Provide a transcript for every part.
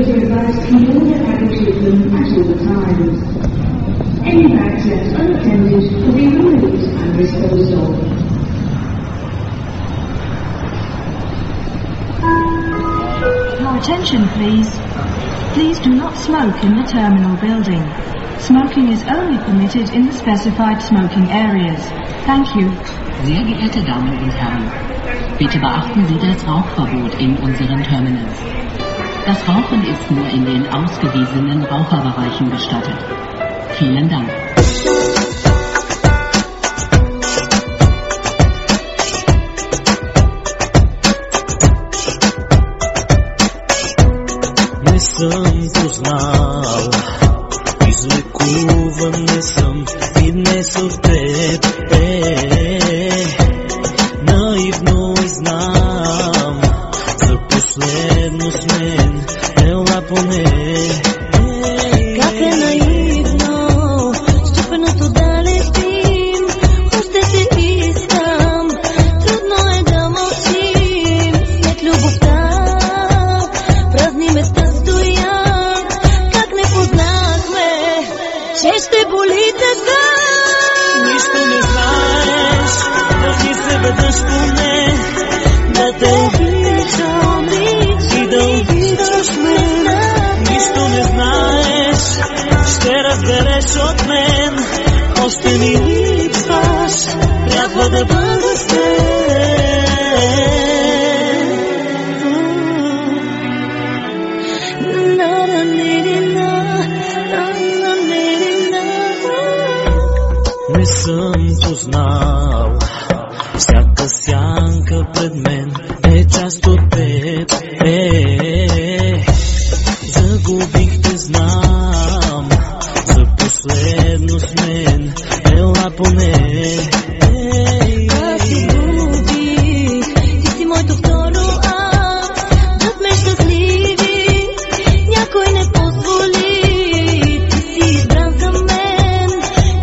to advise people that have issued them at all times. Any bags left unattended will be removed and disposed of. Your attention, please. Please do not smoke in the terminal building. Smoking is only permitted in the specified smoking areas. Thank you. Sehr geehrte Damen und Herren, bitte beachten Sie das Rauchverbot in unseren Terminals. Das Rauchen ist nur in den ausgewiesenen Raucherbereichen gestattet. Vielen Dank. Не съм познал, излекуван не съм и днес от теб. Наивно и знам, за последно с мен, ела поне. Как е наивно, счупеното да летим, още те искам, трудно е да мълчим, след любовта, празни места стоят, как не познахме, че ще боли така. Нищо не знаеш, държи се веднъж поне, да те обичам и да обичаш мен. Нищо не знаеш, ще разбереш от мен, още ми липсваш, трябва да бъда с теб. Не съм познал, всяка сянка пред мен е част от теб. Загубих те, знам, за последно с мен, ела поне. Аз си губих, ти си моето второ аз, да сме щастливи, някой не позволи, ти си избран за мен,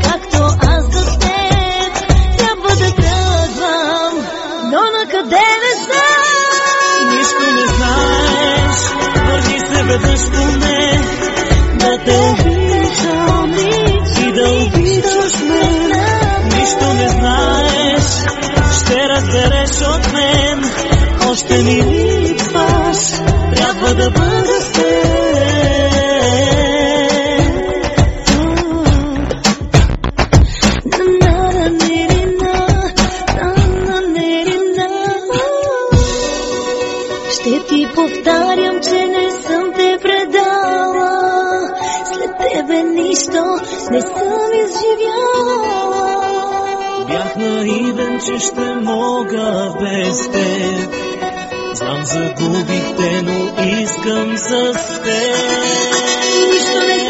както аз за теб, трябва да тръгвам, но накъде не знам. Нищо не знаеш, върви се веднъж поне, да те обичам и да обичаш мен. Нищо не знаеш, ще разбереш от мен, още ми липсваш, трябва да бъда с теб. Ще ти повтарям, че не съм те предала, след тебе нищо не съм изживяла. Бях наивен, че ще мога без теб. Знам, загубих те, но искам с теб. Нищо не